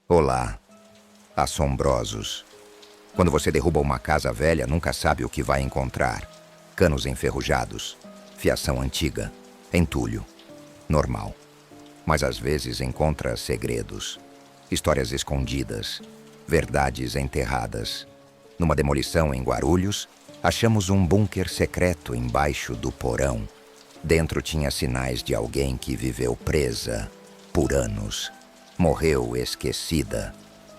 Olá, assombrosos. Quando você derruba uma casa velha, nunca sabe o que vai encontrar. Canos enferrujados, fiação antiga, entulho, normal. Mas às vezes encontra segredos, histórias escondidas, verdades enterradas. Numa demolição em Guarulhos, achamos um bunker secreto embaixo do porão. Dentro tinha sinais de alguém que viveu presa por anos. Morreu esquecida.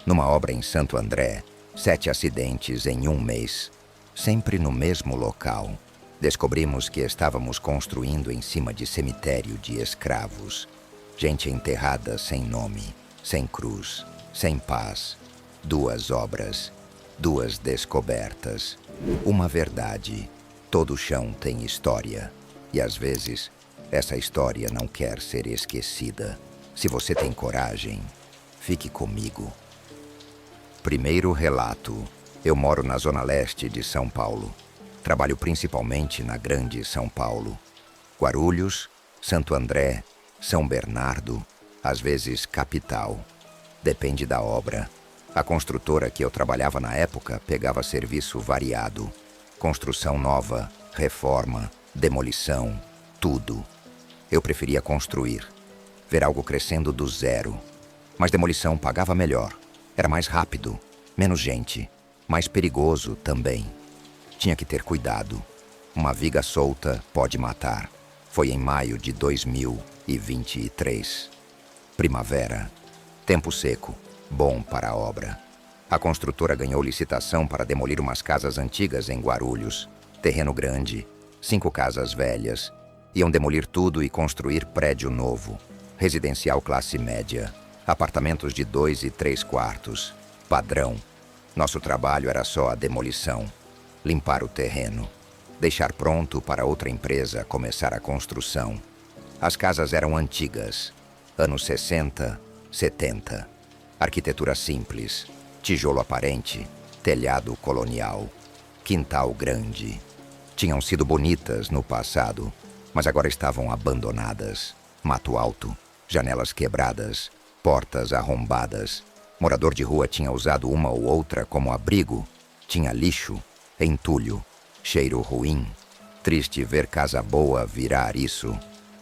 Numa obra em Santo André, 7 acidentes em um mês, sempre no mesmo local. Descobrimos que estávamos construindo em cima de cemitério de escravos. Gente enterrada sem nome, sem cruz, sem paz. 2 obras, 2 descobertas. Uma verdade: todo chão tem história. E às vezes, essa história não quer ser esquecida. Se você tem coragem, fique comigo. Primeiro relato. Eu moro na zona leste de São Paulo. Trabalho principalmente na Grande São Paulo. Guarulhos, Santo André, São Bernardo, às vezes capital. Depende da obra. A construtora que eu trabalhava na época pegava serviço variado. Construção nova, reforma, demolição, tudo. Eu preferia construir. Ver algo crescendo do zero. Mas demolição pagava melhor. Era mais rápido, menos gente, mais perigoso também. Tinha que ter cuidado. Uma viga solta pode matar. Foi em maio de 2023. Primavera. Tempo seco, bom para a obra. A construtora ganhou licitação para demolir umas casas antigas em Guarulhos. Terreno grande, 5 casas velhas. Iam demolir tudo e construir prédio novo. Residencial classe média. Apartamentos de 2 e 3 quartos. Padrão. Nosso trabalho era só a demolição. Limpar o terreno. Deixar pronto para outra empresa começar a construção. As casas eram antigas. Anos 60, 70. Arquitetura simples. Tijolo aparente. Telhado colonial. Quintal grande. Tinham sido bonitas no passado, mas agora estavam abandonadas. Mato alto. Janelas quebradas. Portas arrombadas. Morador de rua tinha usado uma ou outra como abrigo. Tinha lixo, entulho, cheiro ruim. Triste ver casa boa virar isso,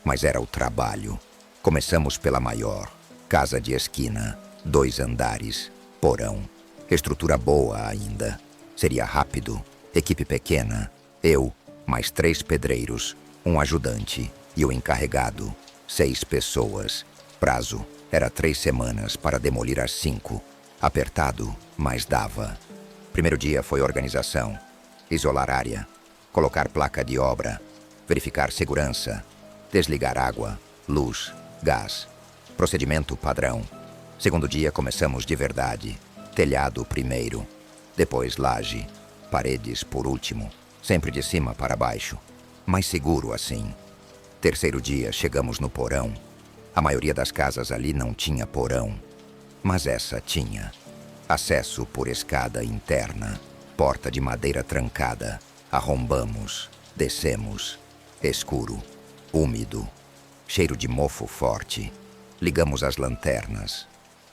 mas era o trabalho. Começamos pela maior. Casa de esquina, 2 andares, porão. Estrutura boa ainda. Seria rápido, equipe pequena. Eu, mais 3 pedreiros, um ajudante e o encarregado. 6 pessoas. Prazo. Era 3 semanas para demolir as 5. Apertado, mas dava. Primeiro dia foi organização. Isolar área. Colocar placa de obra. Verificar segurança. Desligar água, luz, gás. Procedimento padrão. Segundo dia começamos de verdade. Telhado primeiro. Depois laje. Paredes por último. Sempre de cima para baixo. Mais seguro assim. Terceiro dia chegamos no porão. A maioria das casas ali não tinha porão, mas essa tinha. Acesso por escada interna, porta de madeira trancada. Arrombamos, descemos. Escuro, úmido, cheiro de mofo forte. Ligamos as lanternas,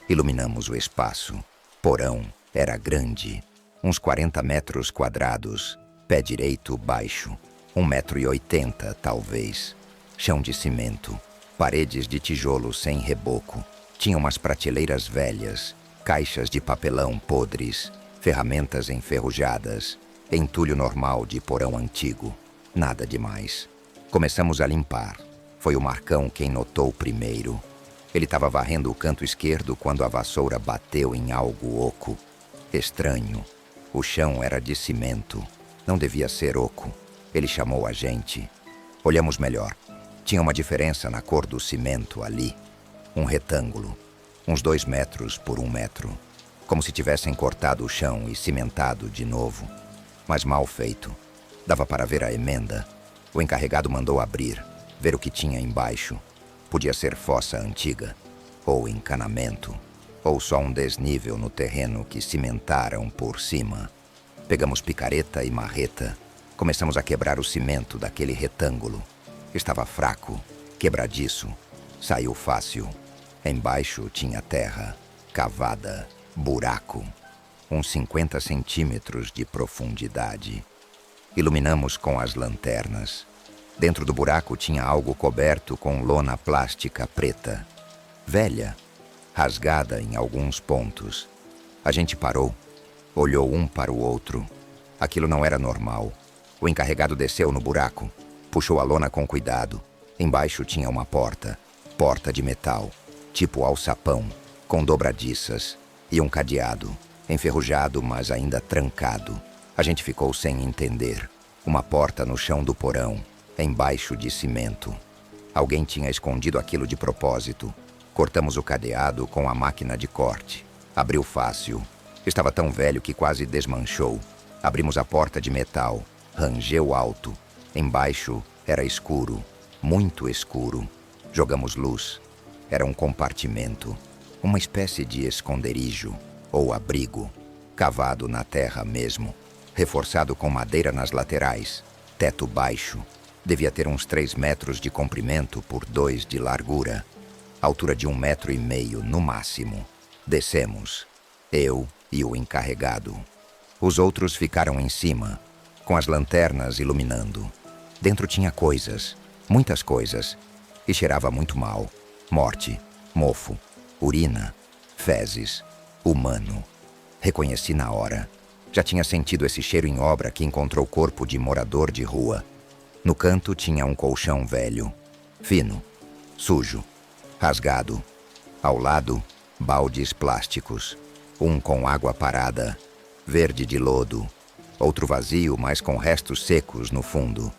iluminamos o espaço. Porão era grande, uns 40 metros quadrados, pé direito baixo, 1,80 m talvez. Chão de cimento. Paredes de tijolo sem reboco. Tinha umas prateleiras velhas, caixas de papelão podres, ferramentas enferrujadas, entulho normal de porão antigo. Nada demais. Começamos a limpar. Foi o Marcão quem notou primeiro. Ele estava varrendo o canto esquerdo quando a vassoura bateu em algo oco. Estranho. O chão era de cimento. Não devia ser oco. Ele chamou a gente. Olhamos melhor. Tinha uma diferença na cor do cimento ali. Um retângulo, uns 2 metros por 1 metro. Como se tivessem cortado o chão e cimentado de novo. Mas mal feito. Dava para ver a emenda. O encarregado mandou abrir, ver o que tinha embaixo. Podia ser fossa antiga, ou encanamento, ou só um desnível no terreno que cimentaram por cima. Pegamos picareta e marreta. Começamos a quebrar o cimento daquele retângulo. Estava fraco, quebradiço. Saiu fácil. Embaixo tinha terra. cavada, buraco, uns 50 centímetros de profundidade. Iluminamos com as lanternas. Dentro do buraco tinha algo coberto com lona plástica preta, velha, rasgada em alguns pontos. A gente parou, olhou um para o outro. Aquilo não era normal. O encarregado desceu no buraco, puxou a lona com cuidado. Embaixo tinha uma porta de metal, tipo alçapão, com dobradiças, e um cadeado, enferrujado, mas ainda trancado. A gente ficou sem entender. Uma porta no chão do porão, embaixo de cimento. Alguém tinha escondido aquilo de propósito. Cortamos o cadeado com a máquina de corte. Abriu fácil. Estava tão velho que quase desmanchou. Abrimos a porta de metal. Rangeu alto. Embaixo era escuro, muito escuro. Jogamos luz. Era um compartimento, uma espécie de esconderijo ou abrigo, cavado na terra mesmo, reforçado com madeira nas laterais, teto baixo. Devia ter uns 3 metros de comprimento por 2 de largura, altura de 1,5 metro no máximo. Descemos, eu e o encarregado. Os outros ficaram em cima, com as lanternas iluminando. Dentro tinha coisas, muitas coisas, e cheirava muito mal. Morte, mofo, urina, fezes, humano. Reconheci na hora. Já tinha sentido esse cheiro em obra que encontrou corpo de morador de rua. No canto tinha um colchão velho, fino, sujo, rasgado. Ao lado, baldes plásticos. Um com água parada, verde de lodo. Outro vazio, mas com restos secos no fundo.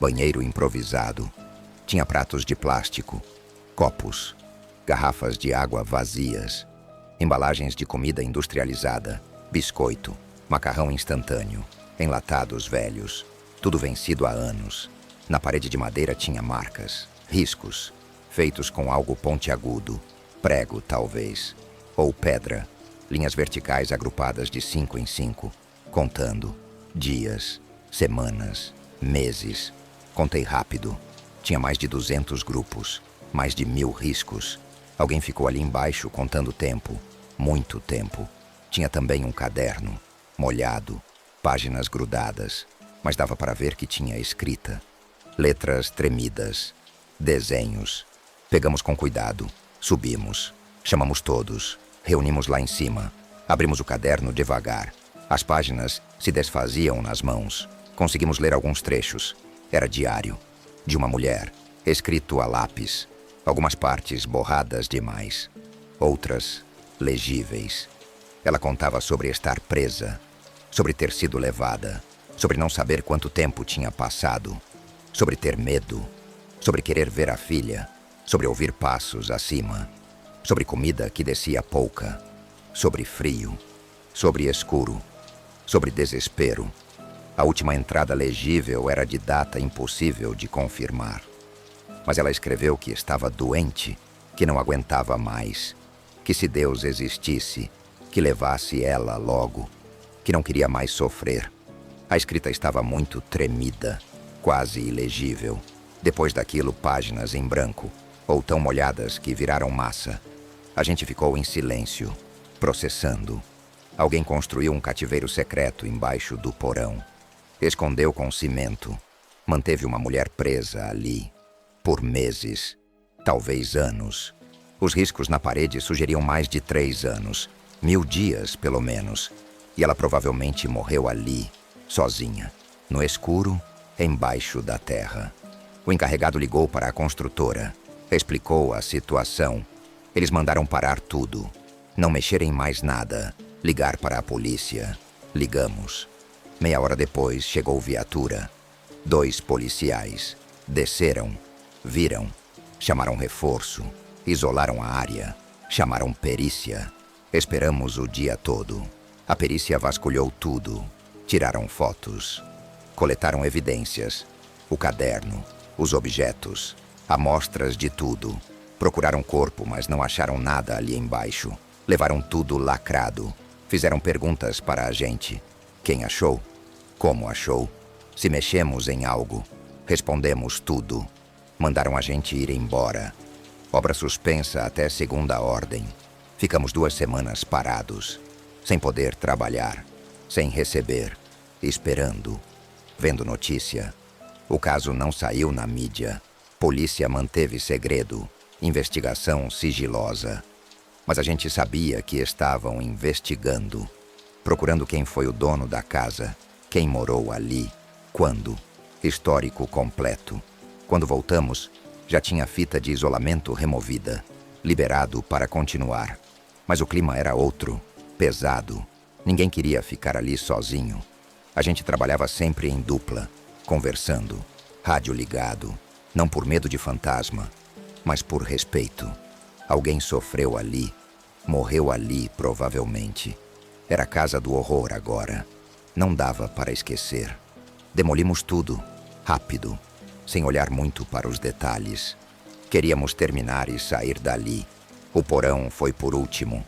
Banheiro improvisado. Tinha pratos de plástico, copos, garrafas de água vazias, embalagens de comida industrializada, biscoito, macarrão instantâneo, enlatados velhos, tudo vencido há anos. Na parede de madeira tinha marcas, riscos, feitos com algo pontiagudo, prego talvez, ou pedra, linhas verticais agrupadas de 5 em 5, contando dias, semanas, meses. Contei rápido. Tinha mais de 200 grupos, mais de 1000 riscos. Alguém ficou ali embaixo contando tempo, muito tempo. Tinha também um caderno, molhado, páginas grudadas, mas dava para ver que tinha escrita. Letras tremidas, desenhos. Pegamos com cuidado, subimos, chamamos todos, reunimos lá em cima. Abrimos o caderno devagar. As páginas se desfaziam nas mãos. Conseguimos ler alguns trechos. Era diário, de uma mulher, escrito a lápis. Algumas partes borradas demais, outras legíveis. Ela contava sobre estar presa, sobre ter sido levada, sobre não saber quanto tempo tinha passado, sobre ter medo, sobre querer ver a filha, sobre ouvir passos acima, sobre comida que descia pouca, sobre frio, sobre escuro, sobre desespero. A última entrada legível era de data impossível de confirmar. Mas ela escreveu que estava doente, que não aguentava mais, que se Deus existisse, que levasse ela logo, que não queria mais sofrer. A escrita estava muito tremida, quase ilegível. Depois daquilo, páginas em branco, ou tão molhadas que viraram massa. A gente ficou em silêncio, processando. Alguém construiu um cativeiro secreto embaixo do porão. Escondeu com cimento. Manteve uma mulher presa ali. Por meses. Talvez anos. Os riscos na parede sugeriam mais de 3 anos. 1000 dias, pelo menos. E ela provavelmente morreu ali, sozinha. No escuro, embaixo da terra. O encarregado ligou para a construtora. Explicou a situação. Eles mandaram parar tudo. Não mexer em mais nada. Ligar para a polícia. Ligamos. Meia hora depois, chegou viatura. 2 policiais. Desceram. Viram. Chamaram reforço. Isolaram a área. Chamaram perícia. Esperamos o dia todo. A perícia vasculhou tudo. Tiraram fotos. Coletaram evidências. O caderno. Os objetos. Amostras de tudo. Procuraram corpo, mas não acharam nada ali embaixo. Levaram tudo lacrado. Fizeram perguntas para a gente. Quem achou? Como achou? Se mexemos em algo. Respondemos tudo. Mandaram a gente ir embora. Obra suspensa até segunda ordem. Ficamos 2 semanas parados, sem poder trabalhar, sem receber, esperando, vendo notícia. O caso não saiu na mídia. Polícia manteve segredo, investigação sigilosa. Mas a gente sabia que estavam investigando, procurando quem foi o dono da casa, quem morou ali, quando. Histórico completo. Quando voltamos, já tinha fita de isolamento removida, liberado para continuar. Mas o clima era outro, pesado. Ninguém queria ficar ali sozinho. A gente trabalhava sempre em dupla, conversando, rádio ligado, não por medo de fantasma, mas por respeito. Alguém sofreu ali, morreu ali, provavelmente. Era a casa do horror agora. Não dava para esquecer. Demolimos tudo, rápido, sem olhar muito para os detalhes. Queríamos terminar e sair dali. O porão foi por último.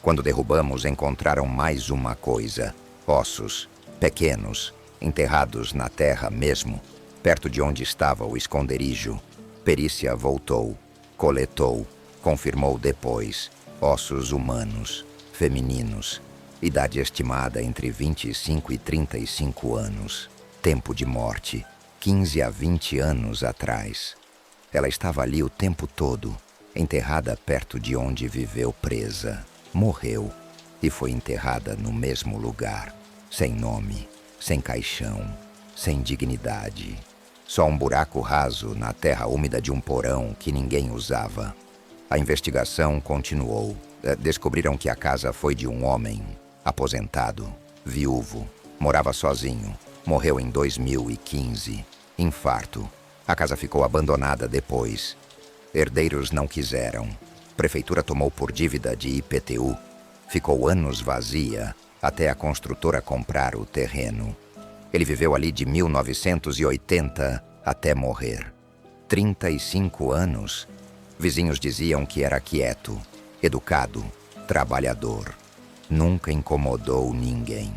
Quando derrubamos, encontraram mais uma coisa: ossos, pequenos, enterrados na terra mesmo, perto de onde estava o esconderijo. Perícia voltou, coletou, confirmou depois. Ossos humanos, femininos, idade estimada entre 25 e 35 anos. Tempo de morte, 15 a 20 anos atrás. Ela estava ali o tempo todo, enterrada perto de onde viveu presa. Morreu e foi enterrada no mesmo lugar, sem nome, sem caixão, sem dignidade. Só um buraco raso na terra úmida de um porão que ninguém usava. A investigação continuou. Descobriram que a casa foi de um homem, aposentado, viúvo, morava sozinho. Morreu em 2015. Infarto. A casa ficou abandonada depois. Herdeiros não quiseram. Prefeitura tomou por dívida de IPTU. Ficou anos vazia até a construtora comprar o terreno. Ele viveu ali de 1980 até morrer. 35 anos. Vizinhos diziam que era quieto, educado, trabalhador. Nunca incomodou ninguém.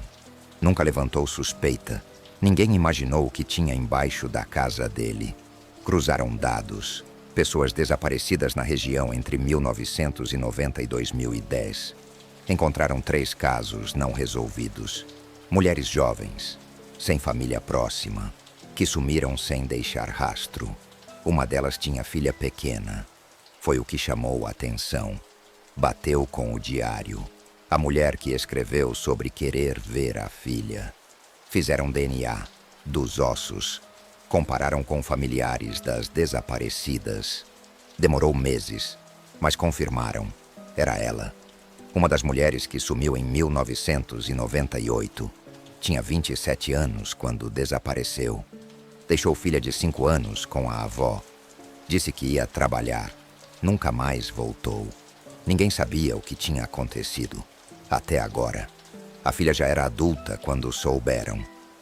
Nunca levantou suspeita. Ninguém imaginou o que tinha embaixo da casa dele. Cruzaram dados. Pessoas desaparecidas na região entre 1990 e 2010. Encontraram 3 casos não resolvidos. Mulheres jovens, sem família próxima, que sumiram sem deixar rastro. Uma delas tinha filha pequena. Foi o que chamou a atenção. Bateu com o diário. A mulher que escreveu sobre querer ver a filha. Fizeram DNA dos ossos. Compararam com familiares das desaparecidas. Demorou meses, mas confirmaram. Era ela. Uma das mulheres que sumiu em 1998. Tinha 27 anos quando desapareceu. Deixou filha de 5 anos com a avó. Disse que ia trabalhar. Nunca mais voltou. Ninguém sabia o que tinha acontecido. Até agora. A filha já era adulta quando souberam.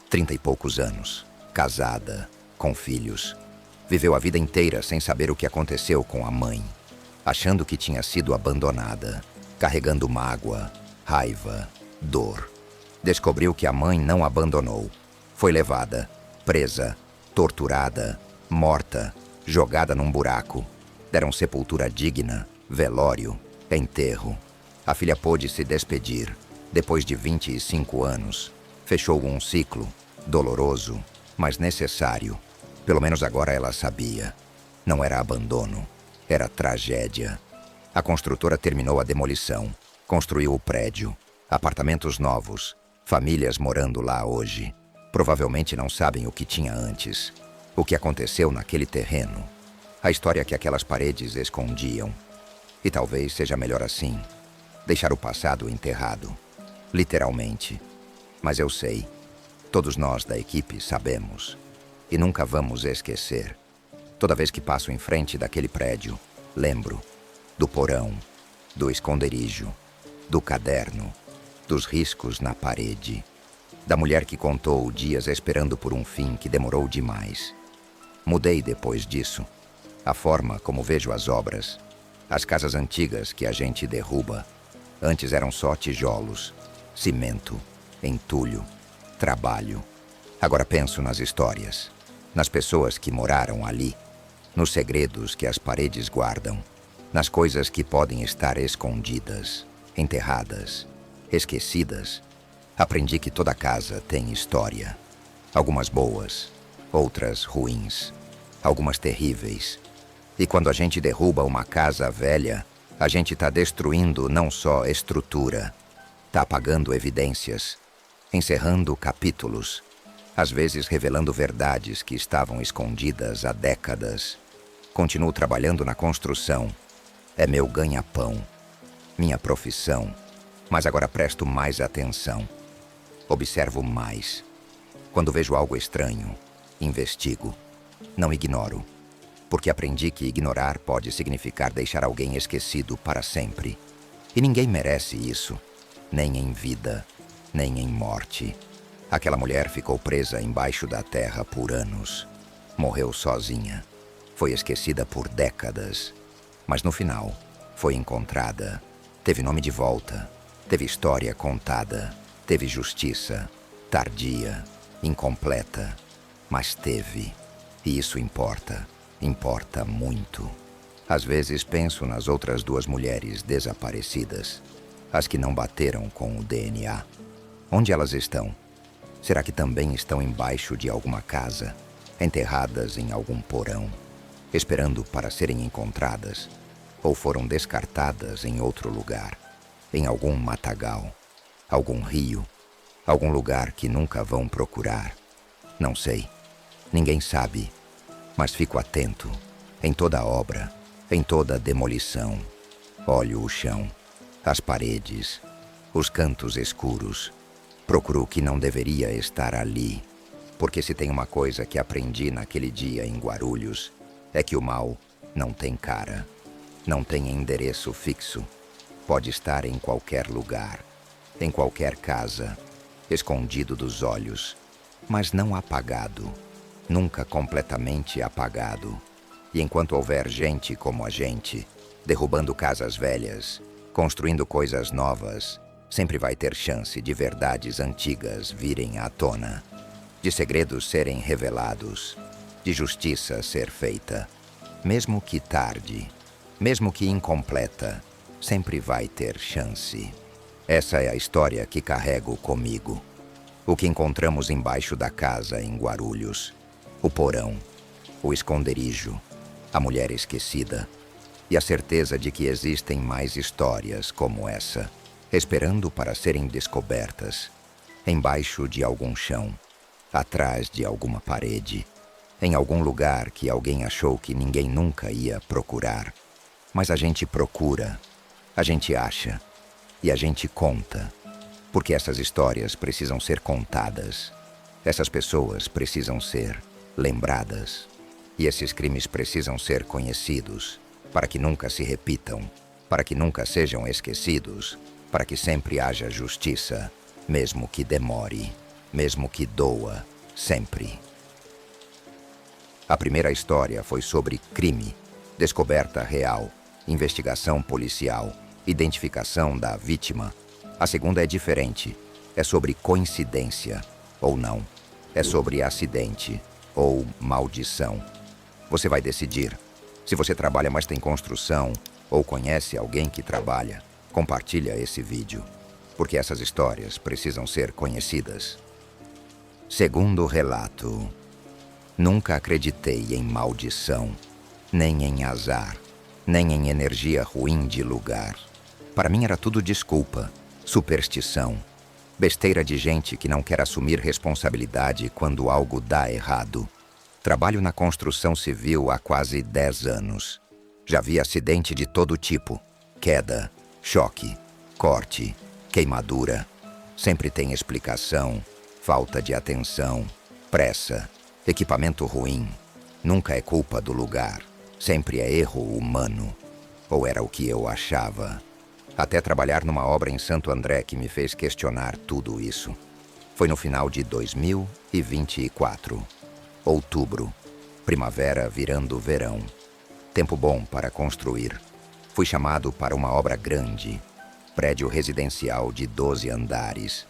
30 e poucos anos. Casada, com filhos. Viveu a vida inteira sem saber o que aconteceu com a mãe. Achando que tinha sido abandonada. Carregando mágoa, raiva, dor. Descobriu que a mãe não abandonou. Foi levada, presa, torturada, morta, jogada num buraco. Deram sepultura digna, velório, enterro. A filha pôde se despedir. Depois de 25 anos, fechou um ciclo, doloroso, mas necessário. Pelo menos agora ela sabia. Não era abandono, era tragédia. A construtora terminou a demolição, construiu o prédio, apartamentos novos, famílias morando lá hoje. Provavelmente não sabem o que tinha antes, o que aconteceu naquele terreno, a história que aquelas paredes escondiam. E talvez seja melhor assim, deixar o passado enterrado, literalmente. Mas eu sei, todos nós da equipe sabemos, e nunca vamos esquecer. Toda vez que passo em frente daquele prédio, lembro do porão, do esconderijo, do caderno, dos riscos na parede, da mulher que contou dias esperando por um fim que demorou demais. Mudei depois disso, a forma como vejo as obras, as casas antigas que a gente derruba. Antes eram só tijolos, cimento, entulho, trabalho. Agora penso nas histórias, nas pessoas que moraram ali, nos segredos que as paredes guardam. nas coisas que podem estar escondidas, enterradas, esquecidas. Aprendi que toda casa tem história. Algumas boas, outras ruins, algumas terríveis. E quando a gente derruba uma casa velha, a gente está destruindo não só estrutura, está apagando evidências, encerrando capítulos, às vezes revelando verdades que estavam escondidas há décadas. Continuo trabalhando na construção. É meu ganha-pão, minha profissão, mas agora presto mais atenção. Observo mais. Quando vejo algo estranho, investigo. Não ignoro, porque aprendi que ignorar pode significar deixar alguém esquecido para sempre. E ninguém merece isso, nem em vida, nem em morte. Aquela mulher ficou presa embaixo da terra por anos. Morreu sozinha. Foi esquecida por décadas. Mas no final, foi encontrada. Teve nome de volta. Teve história contada. Teve justiça. Tardia. Incompleta. Mas teve. E isso importa. Importa muito. Às vezes penso nas outras duas mulheres desaparecidas. As que não bateram com o DNA. Onde elas estão? Será que também estão embaixo de alguma casa? Enterradas em algum porão? Esperando para serem encontradas? Ou foram descartadas em outro lugar? Em algum matagal? Algum rio? Algum lugar que nunca vão procurar? Não sei. Ninguém sabe. Mas fico atento. Em toda obra. Em toda demolição. Olho o chão. As paredes. Os cantos escuros. Procuro o que não deveria estar ali. Porque se tem uma coisa que aprendi naquele dia em Guarulhos, é que o mal não tem cara, não tem endereço fixo. Pode estar em qualquer lugar, em qualquer casa, escondido dos olhos, mas não apagado, nunca completamente apagado. E enquanto houver gente como a gente, derrubando casas velhas, construindo coisas novas, sempre vai ter chance de verdades antigas virem à tona, de segredos serem revelados, de justiça ser feita. Mesmo que tarde, mesmo que incompleta, sempre vai ter chance. Essa é a história que carrego comigo. O que encontramos embaixo da casa em Guarulhos. O porão, o esconderijo, a mulher esquecida. E a certeza de que existem mais histórias como essa, esperando para serem descobertas. Embaixo de algum chão, atrás de alguma parede, em algum lugar que alguém achou que ninguém nunca ia procurar. Mas a gente procura, a gente acha e a gente conta, porque essas histórias precisam ser contadas. Essas pessoas precisam ser lembradas e esses crimes precisam ser conhecidos para que nunca se repitam, para que nunca sejam esquecidos, para que sempre haja justiça, mesmo que demore, mesmo que doa, sempre. A primeira história foi sobre crime, descoberta real, investigação policial, identificação da vítima. A segunda é diferente. É sobre coincidência, ou não. É sobre acidente, ou maldição. Você vai decidir. Se você trabalha, mas tem construção, ou conhece alguém que trabalha, compartilha esse vídeo, porque essas histórias precisam ser conhecidas. Segundo relato. Nunca acreditei em maldição, nem em azar, nem em energia ruim de lugar. Para mim era tudo desculpa, superstição, besteira de gente que não quer assumir responsabilidade quando algo dá errado. Trabalho na construção civil há quase 10 anos. Já vi acidente de todo tipo, queda, choque, corte, queimadura. Sempre tem explicação, falta de atenção, pressa. Equipamento ruim. Nunca é culpa do lugar. Sempre é erro humano. Ou era o que eu achava. Até trabalhar numa obra em Santo André que me fez questionar tudo isso. Foi no final de 2024. Outubro. Primavera virando verão. Tempo bom para construir. Fui chamado para uma obra grande. Prédio residencial de 12 andares.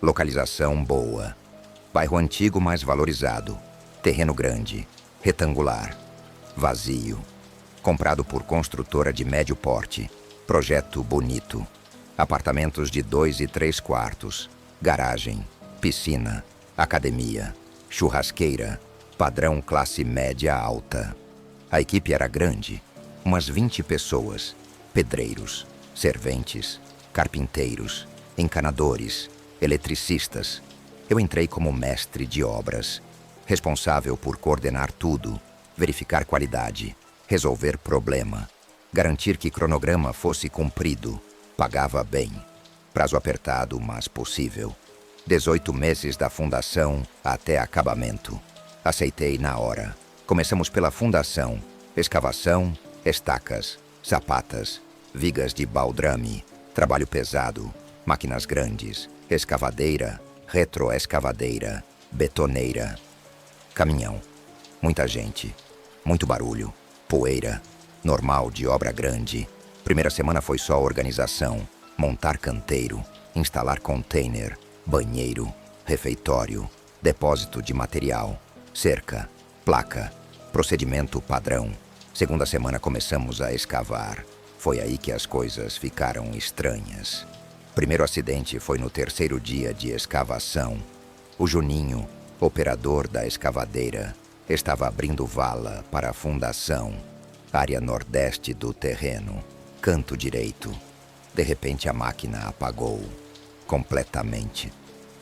Localização boa. Bairro antigo mais valorizado. Terreno grande, retangular, vazio. Comprado por construtora de médio porte. Projeto bonito. Apartamentos de 2 e 3 quartos. Garagem, piscina, academia, churrasqueira, padrão classe média alta. A equipe era grande, umas 20 pessoas. Pedreiros, serventes, carpinteiros, encanadores, eletricistas. Eu entrei como mestre de obras, responsável por coordenar tudo, verificar qualidade, resolver problema, garantir que cronograma fosse cumprido. Pagava bem. Prazo apertado, mas possível. 18 meses da fundação até acabamento. Aceitei na hora. Começamos pela fundação. Escavação, estacas, sapatas, vigas de baldrame, trabalho pesado, máquinas grandes, escavadeira, retroescavadeira, betoneira. Caminhão. Muita gente. Muito barulho. Poeira. Normal de obra grande. Primeira semana foi só organização. Montar canteiro, instalar container, banheiro, refeitório, depósito de material, cerca, placa, procedimento padrão. Segunda semana começamos a escavar. Foi aí que as coisas ficaram estranhas. Primeiro acidente foi no terceiro dia de escavação. O Juninho, operador da escavadeira, estava abrindo vala para a fundação, área nordeste do terreno, canto direito. De repente a máquina apagou. Completamente.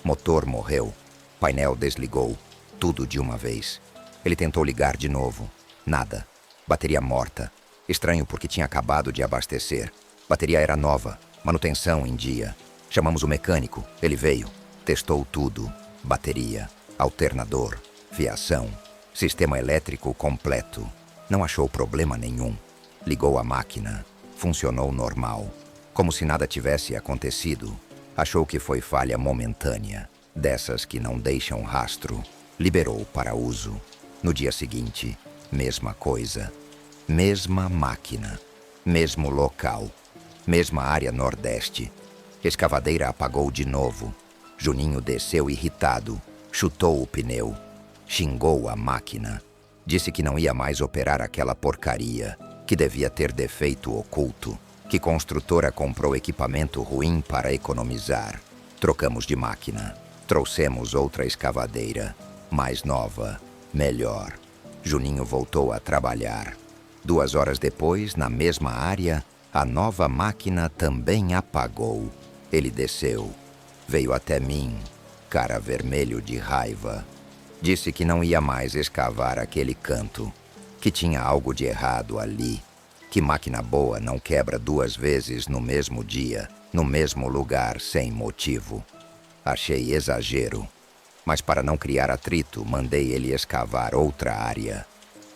Motor morreu. Painel desligou. Tudo de uma vez. Ele tentou ligar de novo. Nada. Bateria morta. Estranho porque tinha acabado de abastecer. Bateria era nova. Manutenção em dia. Chamamos o mecânico. Ele veio. Testou tudo. Bateria. Alternador. Fiação. Sistema elétrico completo. Não achou problema nenhum. Ligou a máquina. Funcionou normal. Como se nada tivesse acontecido. Achou que foi falha momentânea, dessas que não deixam rastro. Liberou para uso. No dia seguinte, mesma coisa. Mesma máquina. Mesmo local. Mesma área nordeste. Escavadeira apagou de novo. Juninho desceu irritado. Chutou o pneu. Xingou a máquina. Disse que não ia mais operar aquela porcaria, que devia ter defeito oculto. Que construtora comprou equipamento ruim para economizar. Trocamos de máquina. Trouxemos outra escavadeira. Mais nova. Melhor. Juninho voltou a trabalhar. 2 horas depois, na mesma área, a nova máquina também apagou. Ele desceu. Veio até mim, cara vermelho de raiva. Disse que não ia mais escavar aquele canto. Que tinha algo de errado ali. Que máquina boa não quebra 2 vezes no mesmo dia, no mesmo lugar, sem motivo. Achei exagero. Mas para não criar atrito, mandei ele escavar outra área.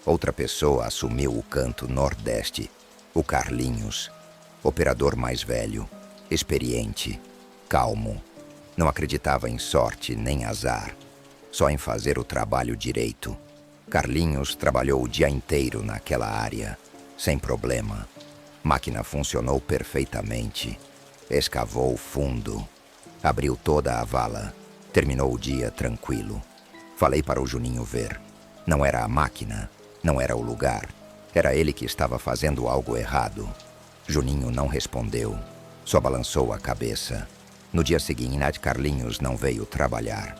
Outra pessoa assumiu o canto nordeste. O Carlinhos. Operador mais velho. Experiente. Calmo. Não acreditava em sorte nem azar. Só em fazer o trabalho direito. Carlinhos trabalhou o dia inteiro naquela área. Sem problema. Máquina funcionou perfeitamente. Escavou fundo. Abriu toda a vala. Terminou o dia tranquilo. Falei para o Juninho ver. Não era a máquina. Não era o lugar. Era ele que estava fazendo algo errado. Juninho não respondeu. Só balançou a cabeça. No dia seguinte, Carlinhos não veio trabalhar.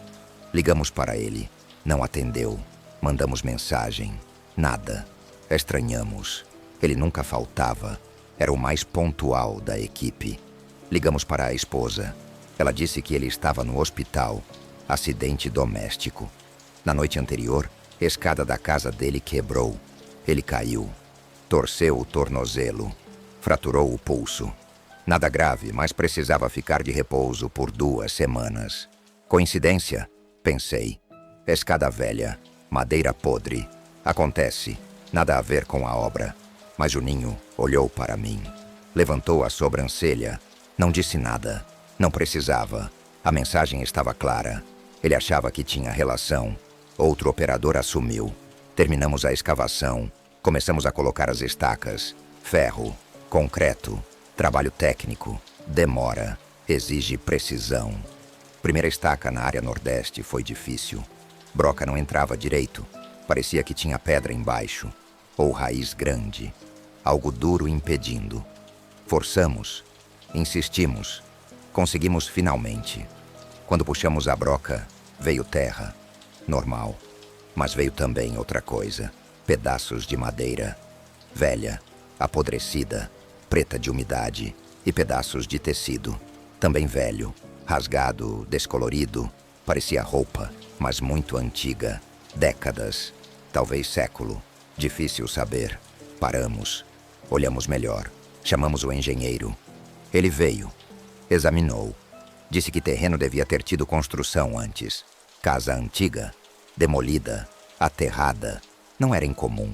Ligamos para ele. Não atendeu. Mandamos mensagem. Nada. Estranhamos. Ele nunca faltava. Era o mais pontual da equipe. Ligamos para a esposa. Ela disse que ele estava no hospital. Acidente doméstico. Na noite anterior, a escada da casa dele quebrou. Ele caiu. Torceu o tornozelo. Fraturou o pulso. Nada grave, mas precisava ficar de repouso por 2 semanas. Coincidência? Pensei. Escada velha. Madeira podre. Acontece. Nada a ver com a obra. Mas Juninho olhou para mim. Levantou a sobrancelha. Não disse nada. Não precisava. A mensagem estava clara. Ele achava que tinha relação. Outro operador assumiu. Terminamos a escavação. Começamos a colocar as estacas. Ferro. Concreto. Trabalho técnico. Demora. Exige precisão. Primeira estaca na área nordeste foi difícil. Broca não entrava direito. Parecia que tinha pedra embaixo. Ou raiz grande. algo duro impedindo. Forçamos, insistimos, conseguimos finalmente. Quando puxamos a broca, veio terra. Normal. Mas veio também outra coisa. Pedaços de madeira. Velha, apodrecida, preta de umidade e pedaços de tecido. Também velho, rasgado, descolorido. Parecia roupa, mas muito antiga. Décadas, talvez século. Difícil saber. Paramos. Olhamos melhor. Chamamos o engenheiro. Ele veio. Examinou. Disse que terreno devia ter tido construção antes. Casa antiga, demolida, aterrada. Não era incomum.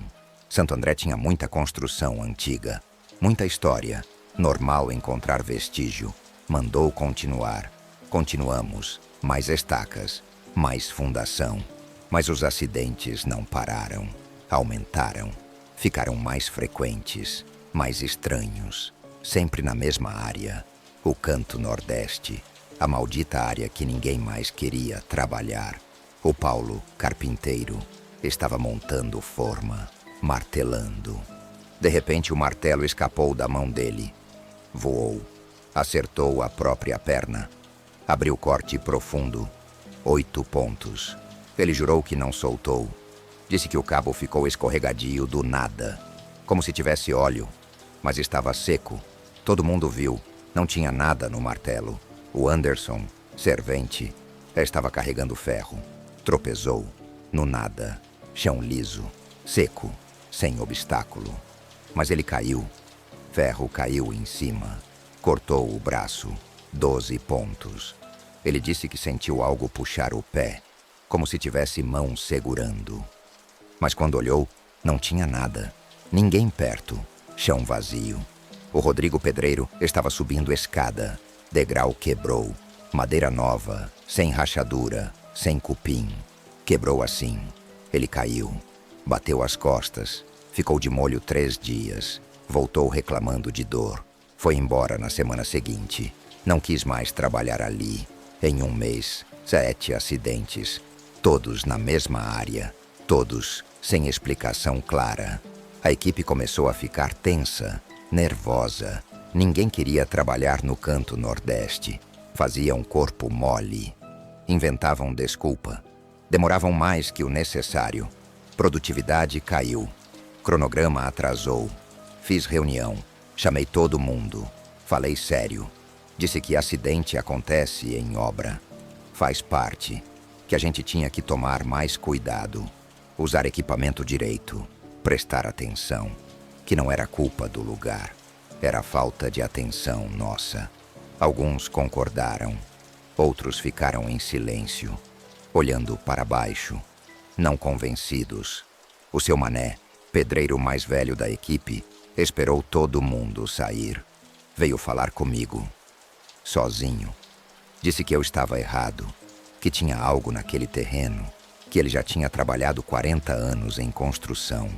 Santo André tinha muita construção antiga, muita história. Normal encontrar vestígio. Mandou continuar. Continuamos. Mais estacas, mais fundação. Mas os acidentes não pararam. Aumentaram. Ficaram mais frequentes, mais estranhos. Sempre na mesma área. O canto nordeste. A maldita área que ninguém mais queria trabalhar. O Paulo, carpinteiro, estava montando forma, martelando. De repente, o martelo escapou da mão dele. Voou. Acertou a própria perna. Abriu corte profundo. 8 pontos. Ele jurou que não soltou. Disse que o cabo ficou escorregadio do nada, como se tivesse óleo, mas estava seco. Todo mundo viu. Não tinha nada no martelo. O Anderson, servente, estava carregando ferro. Tropeçou. No nada. Chão liso. Seco. Sem obstáculo. Mas ele caiu. Ferro caiu em cima. Cortou o braço. 12 pontos. Ele disse que sentiu algo puxar o pé, como se tivesse mão segurando. Mas quando olhou, não tinha nada. Ninguém perto. Chão vazio. O Rodrigo Pedreiro estava subindo escada. Degrau quebrou. Madeira nova, sem rachadura, sem cupim. Quebrou assim. Ele caiu. Bateu as costas. Ficou de molho 3 dias. Voltou reclamando de dor. Foi embora na semana seguinte. Não quis mais trabalhar ali. Em um mês, 7 acidentes. Todos na mesma área. Todos sem explicação clara. A equipe começou a ficar tensa, nervosa. Ninguém queria trabalhar no canto nordeste. Fazia um corpo mole. Inventavam desculpa. Demoravam mais que o necessário. Produtividade caiu. Cronograma atrasou. Fiz reunião. Chamei todo mundo. Falei sério. Disse que acidente acontece em obra. Faz parte. Que a gente tinha que tomar mais cuidado. Usar equipamento direito. Prestar atenção. Que não era culpa do lugar. Era falta de atenção nossa. Alguns concordaram. Outros ficaram em silêncio, olhando para baixo, não convencidos. O seu Mané, pedreiro mais velho da equipe, esperou todo mundo sair. Veio falar comigo, sozinho. Disse que eu estava errado, que tinha algo naquele terreno, que ele já tinha trabalhado 40 anos em construção,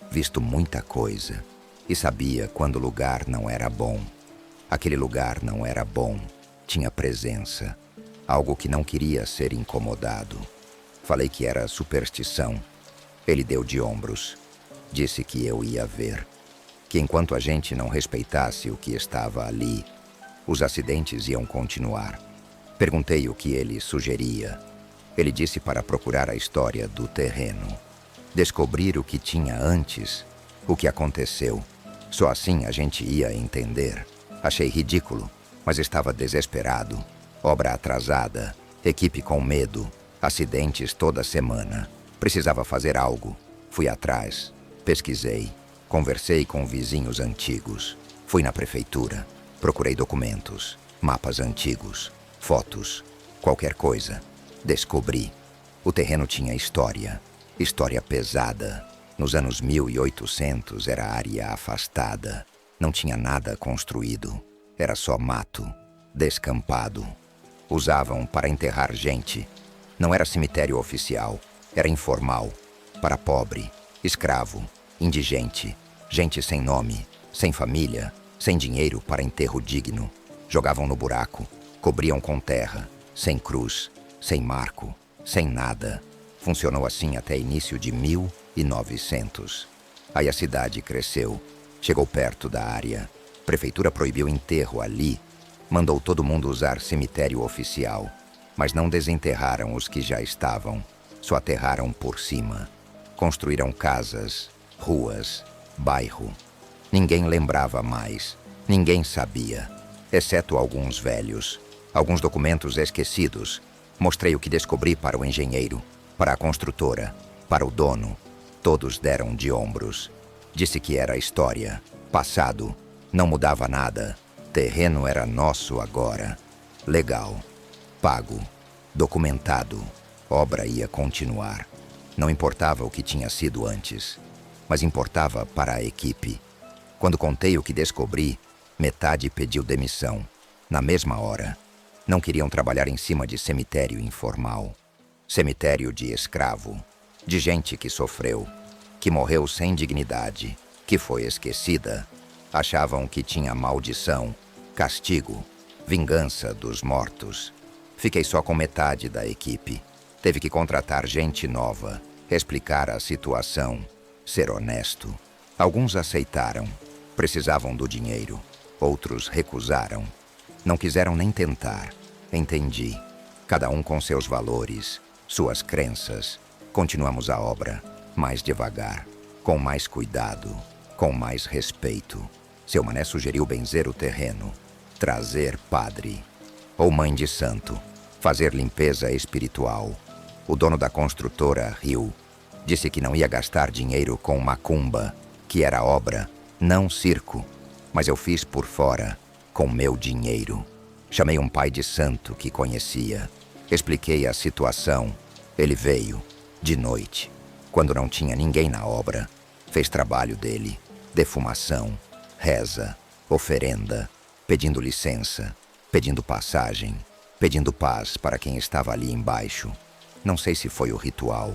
visto muita coisa, e sabia quando o lugar não era bom. Aquele lugar não era bom, tinha presença, algo que não queria ser incomodado. Falei que era superstição. Ele deu de ombros. Disse que eu ia ver. Que enquanto a gente não respeitasse o que estava ali, os acidentes iam continuar. Perguntei o que ele sugeria. Ele disse para procurar a história do terreno. Descobrir o que tinha antes, o que aconteceu. Só assim a gente ia entender. Achei ridículo, mas estava desesperado. Obra atrasada, equipe com medo, acidentes toda semana. Precisava fazer algo. Fui atrás, pesquisei, conversei com vizinhos antigos. Fui na prefeitura, procurei documentos, mapas antigos, fotos, qualquer coisa. Descobri. O terreno tinha história, história pesada. Nos anos 1800 era área afastada. Não tinha nada construído. Era só mato, descampado. Usavam para enterrar gente. Não era cemitério oficial. Era informal. Para pobre, escravo, indigente, gente sem nome, sem família, sem dinheiro para enterro digno. Jogavam no buraco, cobriam com terra, sem cruz, sem marco, sem nada. Funcionou assim até início de 1900. Aí a cidade cresceu. Chegou perto da área. Prefeitura proibiu enterro ali. Mandou todo mundo usar cemitério oficial. Mas não desenterraram os que já estavam. Só aterraram por cima. Construíram casas, ruas, bairro. Ninguém lembrava mais. Ninguém sabia. Exceto alguns velhos. Alguns documentos esquecidos. Mostrei o que descobri para o engenheiro, para a construtora, para o dono. Todos deram de ombros. Disse que era história, passado, não mudava nada. Terreno era nosso agora. Legal. Pago. Documentado. Obra ia continuar. Não importava o que tinha sido antes, mas importava para a equipe. Quando contei o que descobri, metade pediu demissão. Na mesma hora. Não queriam trabalhar em cima de cemitério informal. Cemitério de escravo. De gente que sofreu, que morreu sem dignidade, que foi esquecida. Achavam que tinha maldição, castigo, vingança dos mortos. Fiquei só com metade da equipe. Teve que contratar gente nova, explicar a situação, ser honesto. Alguns aceitaram, precisavam do dinheiro. Outros recusaram. Não quiseram nem tentar. Entendi. Cada um com seus valores, suas crenças. Continuamos a obra, mais devagar, com mais cuidado, com mais respeito. Seu Mané sugeriu benzer o terreno, trazer padre ou mãe de santo, fazer limpeza espiritual. O dono da construtora riu. Disse que não ia gastar dinheiro com macumba, que era obra, não circo. Mas eu fiz por fora, com meu dinheiro. Chamei um pai de santo que conhecia. Expliquei a situação. Ele veio, de noite, quando não tinha ninguém na obra. Fez trabalho dele, defumação, reza, oferenda, pedindo licença, pedindo passagem, pedindo paz para quem estava ali embaixo. Não sei se foi o ritual,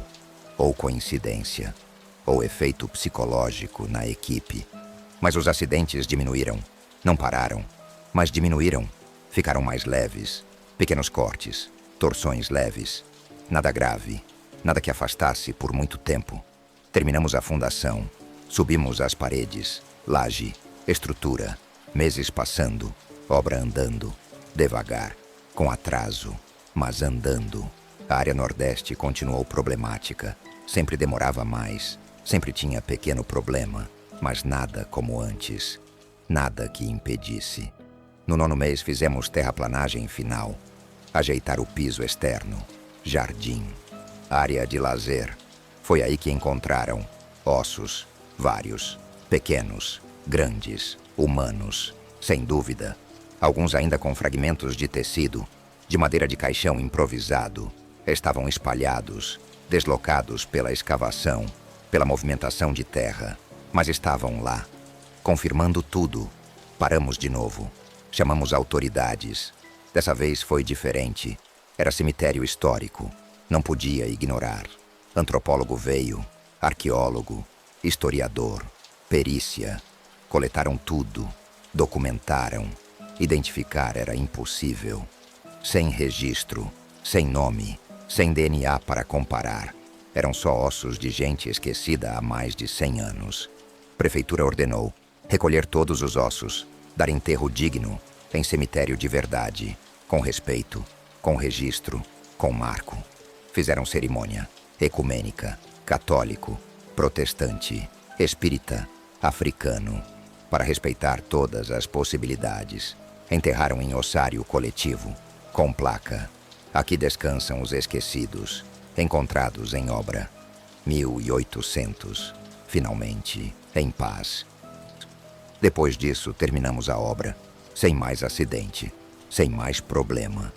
ou coincidência, ou efeito psicológico na equipe. Mas os acidentes diminuíram. Não pararam, mas diminuíram. Ficaram mais leves. Pequenos cortes, torções leves. Nada grave, nada que afastasse por muito tempo. Terminamos a fundação. Subimos as paredes, laje, estrutura. Meses passando, obra andando. Devagar, com atraso, mas andando. A área nordeste continuou problemática. Sempre demorava mais. Sempre tinha pequeno problema. Mas nada como antes. Nada que impedisse. No 9º mês fizemos terraplanagem final. Ajeitar o piso externo. Jardim. Área de lazer. Foi aí que encontraram ossos. Vários. Pequenos. Grandes. Humanos. Sem dúvida. Alguns ainda com fragmentos de tecido. De madeira de caixão improvisado. Estavam espalhados. Deslocados pela escavação. Pela movimentação de terra. Mas estavam lá. Confirmando tudo. Paramos de novo. Chamamos autoridades. Dessa vez foi diferente. Era cemitério histórico. Não podia ignorar. Antropólogo veio. Arqueólogo. Historiador. Perícia. Coletaram tudo. Documentaram. Identificar era impossível. Sem registro. Sem nome. Sem DNA para comparar. Eram só ossos de gente esquecida há mais de 100 anos. Prefeitura ordenou recolher todos os ossos, dar enterro digno, em cemitério de verdade, com respeito, com registro, com marco. Fizeram cerimônia ecumênica, católico, protestante, espírita, africano, para respeitar todas as possibilidades. Enterraram em ossário coletivo, com placa. Aqui descansam os esquecidos, encontrados em obra. 1800, finalmente, em paz. Depois disso, terminamos a obra, sem mais acidente, sem mais problema.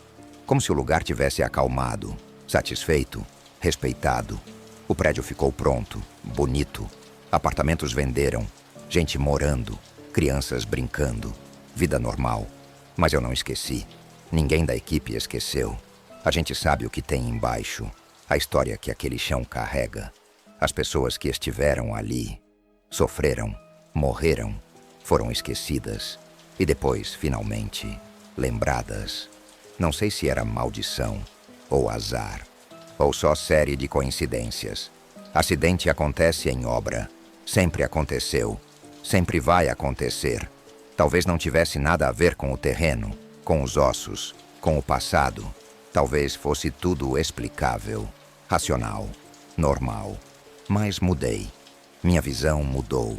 Como se o lugar tivesse acalmado, satisfeito, respeitado. O prédio ficou pronto, bonito. Apartamentos venderam, gente morando, crianças brincando, vida normal. Mas eu não esqueci. Ninguém da equipe esqueceu. A gente sabe o que tem embaixo, a história que aquele chão carrega. As pessoas que estiveram ali, sofreram, morreram, foram esquecidas e depois, finalmente, lembradas. Não sei se era maldição, ou azar, ou só série de coincidências. Acidente acontece em obra, sempre aconteceu, Sempre vai acontecer. Talvez não tivesse nada a ver com o terreno, com os ossos, com o passado. Talvez fosse tudo explicável, racional, normal. Mas mudei. Minha visão mudou.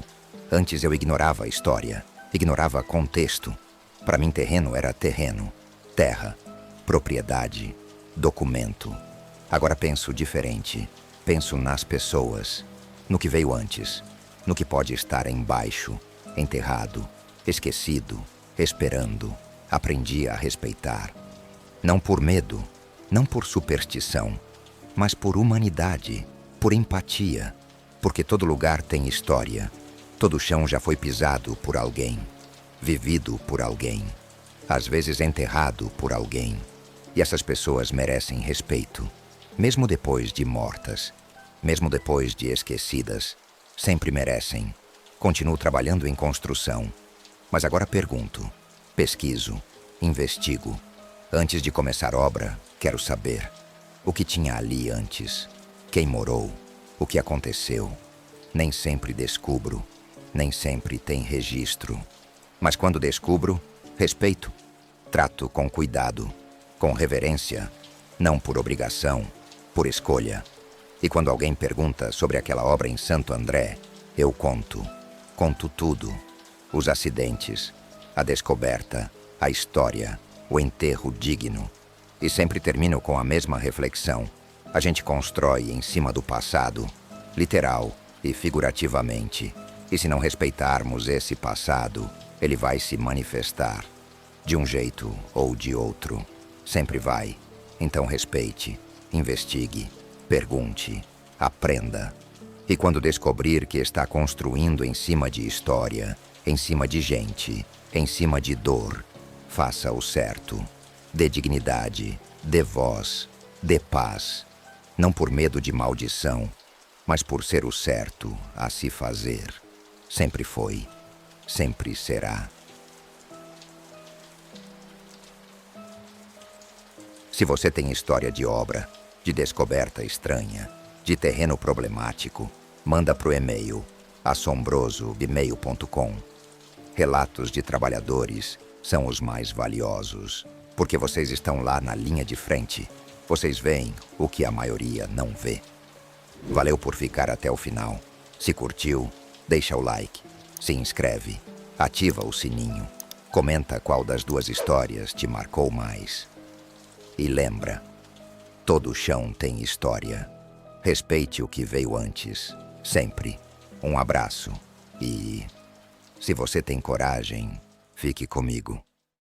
Antes eu ignorava a história, ignorava contexto. Para mim, terreno era terreno, terra, propriedade, documento. Agora penso diferente. Penso nas pessoas, no que veio antes, no que pode estar embaixo, enterrado, esquecido, esperando. Aprendi a respeitar. Não por medo, não por superstição, mas por humanidade, por empatia. Porque todo lugar tem história. Todo chão já foi pisado por alguém, vivido por alguém, às vezes enterrado por alguém. E essas pessoas merecem respeito, mesmo depois de mortas, mesmo depois de esquecidas. Sempre merecem. Continuo trabalhando em construção. Mas agora pergunto, pesquiso, investigo. Antes de começar obra, quero saber o que tinha ali antes, quem morou, o que aconteceu. Nem sempre descubro, nem sempre tem registro. Mas quando descubro, respeito. Trato com cuidado, com reverência, não por obrigação, por escolha. E quando alguém pergunta sobre aquela obra em Santo André, eu conto tudo. Os acidentes, a descoberta, a história, o enterro digno. E sempre termino com a mesma reflexão. A gente constrói em cima do passado, literal e figurativamente. E se não respeitarmos esse passado, ele vai se manifestar. De um jeito ou de outro. Sempre vai. Então respeite, investigue, pergunte, aprenda. E quando descobrir que está construindo em cima de história, em cima de gente, em cima de dor, faça o certo. Dê dignidade, dê voz, dê paz. Não por medo de maldição, mas por ser o certo a se fazer. Sempre foi, sempre será. Se você tem história de obra, de descoberta estranha, de terreno problemático, manda pro e-mail assombroso@gmail.com. Relatos de trabalhadores são os mais valiosos, porque vocês estão lá na linha de frente. Vocês veem o que a maioria não vê. Valeu por ficar até o final. Se curtiu, deixa o like, se inscreve, ativa o sininho, comenta qual das duas histórias te marcou mais. E lembra, todo chão tem história. Respeite o que veio antes, sempre. Um abraço e, se você tem coragem, fique comigo.